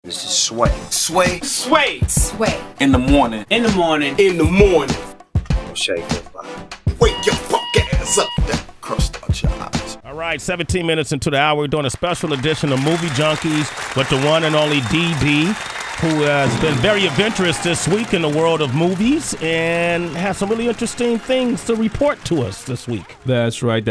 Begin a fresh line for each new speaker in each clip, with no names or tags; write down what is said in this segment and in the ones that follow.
This is Sway.
Sway.
Sway.
Sway.
In the morning.
In the morning.
In the morning.
Shake it, bye.
Wake your fuck ass up. That crust out your eyes.
All right, 17 minutes into the hour, we're doing a special edition of Movie Junkies with the one and only DB, who has been very adventurous this week in the world of movies and has some really interesting things to report to us this week.
That's right.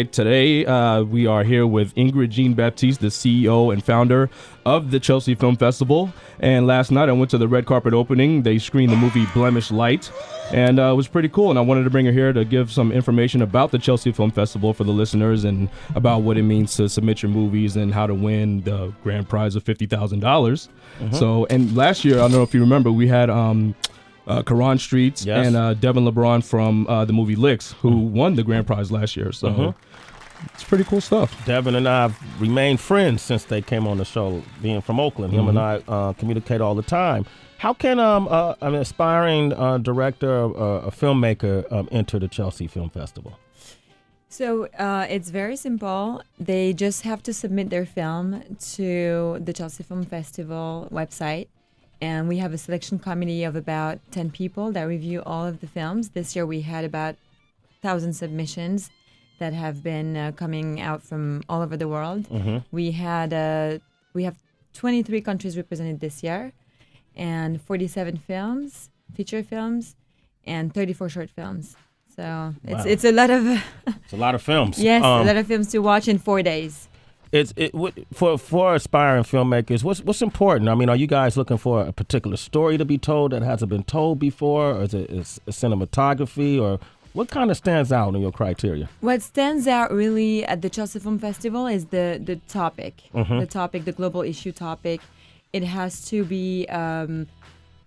Today, we are here with Ingrid Jean-Baptiste, the CEO and founder of the Chelsea Film Festival. And last night, I went to the red carpet opening. They screened the movie Blemish Light, and it was pretty cool. And I wanted to bring her here to give some information about the Chelsea Film Festival for the listeners and about what it means to submit your movies and how to win the grand prize of $50,000. Mm-hmm. So, and last year, I don't know if you remember, we had Karan Streets and Devin LeBron from the movie Licks, who won the grand prize last year. So it's pretty cool stuff.
Devin and I have remained friends since they came on the show, being from Oakland. Him and I communicate all the time. How can an aspiring director, a filmmaker, enter the Chelsea Film Festival?
So it's very simple. They just have to submit their film to the Chelsea Film Festival website. And we have a selection committee of about 10 people that review all of the films. This year we had about 1,000 submissions that have been coming out from all over the world. We have 23 countries represented this year, and 47 films, feature films, and 34 short films. So it's a lot of
it's a lot of films.
Yes, a lot of films to watch in 4 days.
For aspiring filmmakers, what's important? I mean, are you guys looking for a particular story to be told that hasn't been told before, or is it cinematography, or what kind of stands out in your criteria?
What stands out really at the Chelsea Film Festival is the topic, the global issue topic. It has to be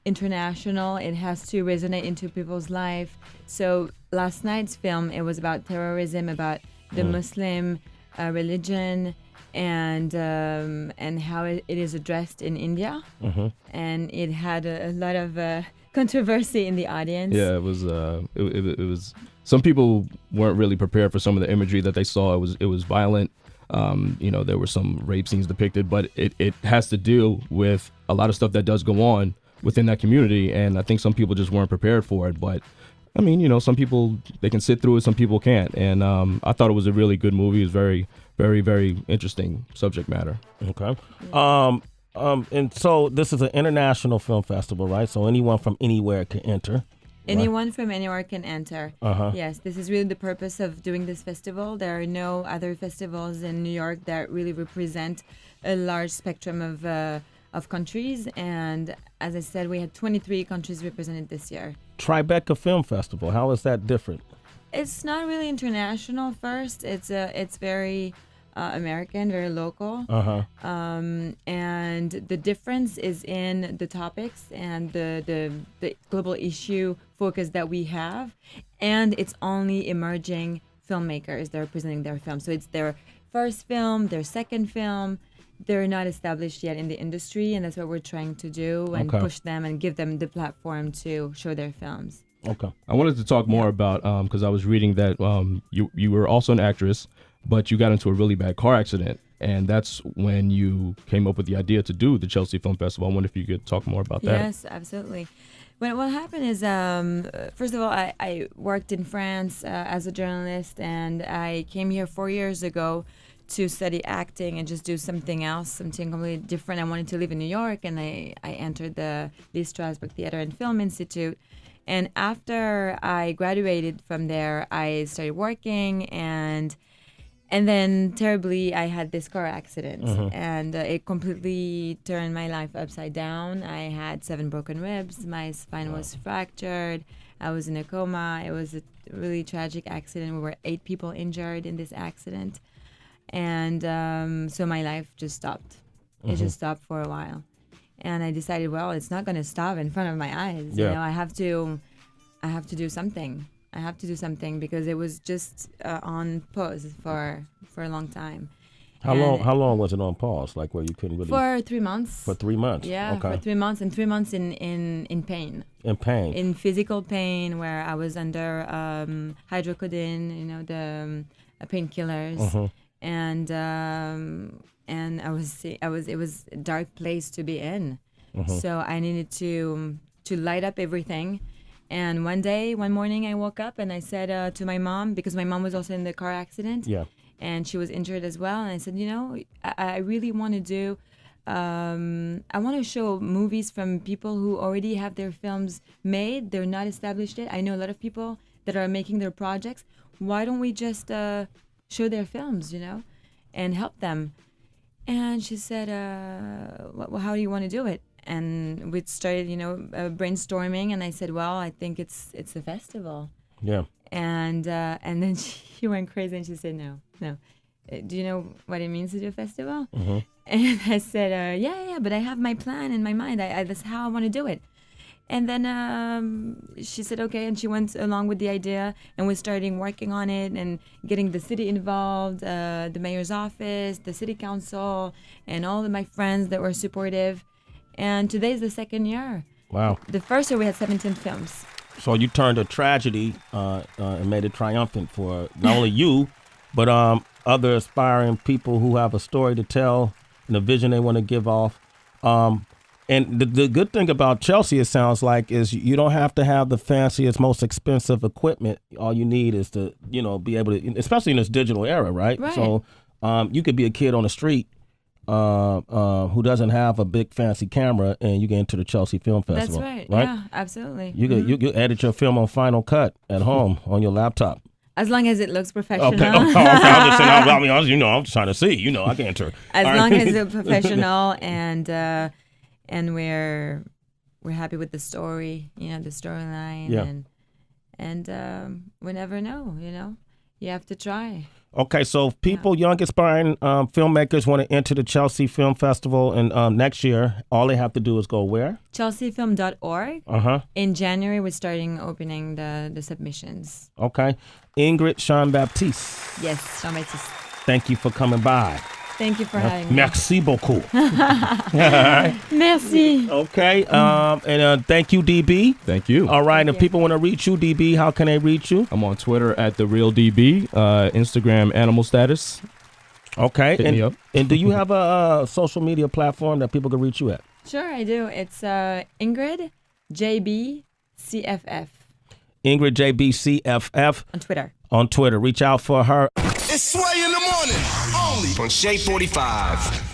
international. It has to resonate into people's life. So last night's film, it was about terrorism, about the Muslim religion, and how it is addressed in India. And it had a lot of controversy in the audience.
Yeah, it was. It was. Some people weren't really prepared for some of the imagery that they saw. It was violent. There were some rape scenes depicted, but it has to do with a lot of stuff that does go on within that community, and I think some people just weren't prepared for it. But I mean, some people, they can sit through it, some people can't. And I thought it was a really good movie. It was very, very, very interesting subject matter.
Okay. And so this is an international film festival, right? So anyone from anywhere can enter.
Anyone from anywhere can enter. Yes, this is really the purpose of doing this festival. There are no other festivals in New York that really represent a large spectrum of countries. And as I said, we had 23 countries represented this year.
Tribeca Film Festival, how is that different?
It's not really international first. It's very American, very local. And the difference is in the topics and the global issue focus that we have. And it's only emerging filmmakers that are presenting their film. So it's their first film, their second film. They're not established yet in the industry, and that's what we're trying to do and push them and give them the platform to show their films.
Okay. I wanted to talk more about, because I was reading that you were also an actress, but you got into a really bad car accident, and that's when you came up with the idea to do the Chelsea Film Festival. I wonder if you could talk more about that.
Yes, absolutely. What happened is, first of all, I worked in France as a journalist, and I came here 4 years ago to study acting and just do something else, something completely different. I wanted to live in New York, and I entered the Lee Strasberg Theater and Film Institute. And after I graduated from there, I started working, and then terribly, I had this car accident, and it completely turned my life upside down. I had 7 broken ribs. My spine was fractured. I was in a coma. It was a really tragic accident. We were 8 people injured in this accident. And so my life just stopped. It just stopped for a while. And I decided, well, it's not going to stop in front of my eyes.
Yeah.
I have to do something. I have to do something because it was just on pause for a long time.
How long was it on pause? Like where you couldn't really?
For 3 months.
For 3 months.
Yeah,
okay.
For 3 months, and 3 months in pain.
In pain.
In physical pain, where I was under hydrocodone, the painkillers. And and it was a dark place to be in. So I needed to light up everything. And one morning, I woke up and I said to my mom, because my mom was also in the car accident, and she was injured as well. And I said, I really want to do. I want to show movies from people who already have their films made. They're not established yet. I know a lot of people that are making their projects. Why don't we just show their films, and help them? And she said, well, how do you want to do it? And we started, brainstorming. And I said, well, I think it's a festival.
Yeah.
And then she went crazy and she said, no. Do you know what it means to do a festival? And I said, yeah, but I have my plan in my mind. That's how I want to do it. And then she said, okay, and she went along with the idea, and we started working on it and getting the city involved, the mayor's office, the city council, and all of my friends that were supportive. And today is the second year.
Wow.
The first year we had 17 films.
So you turned a tragedy and made it triumphant for not only you, but other aspiring people who have a story to tell and a vision they want to give off. And the good thing about Chelsea, it sounds like, is you don't have to have the fanciest, most expensive equipment. All you need is to, be able to, especially in this digital era, right?
Right.
So you could be a kid on the street who doesn't have a big fancy camera, and you get into the Chelsea Film Festival.
That's right. Yeah, absolutely.
You can edit your film on Final Cut at home on your laptop.
As long as it looks professional.
Okay. I'm just saying. I'm just trying to see. I can enter.
As long as it's professional and we're happy with the story, the storyline, and we never know. You have to try.
Okay, so if people, young aspiring filmmakers, want to enter the Chelsea Film Festival and next year, all they have to do is go where?
ChelseaFilm.org. In January, we're starting opening the submissions.
Okay. Ingrid Jean-Baptiste.
Yes, Jean-Baptiste.
Thank you for coming by.
Thank you for having me.
Merci beaucoup.
Merci.
Okay. And thank you, DB.
Thank you.
All right.
Thank
If
you.
people want to reach you, DB, how can they reach you?
I'm on Twitter at @TheRealDB, Instagram Animal Status.
Okay.
Hit me up.
And do you have a social media platform that people can reach you at?
Sure, I do. It's Ingrid JB CFF
Ingrid JBCFF
on Twitter.
Reach out for her.
It's Sway in the morning, only on Shea 45.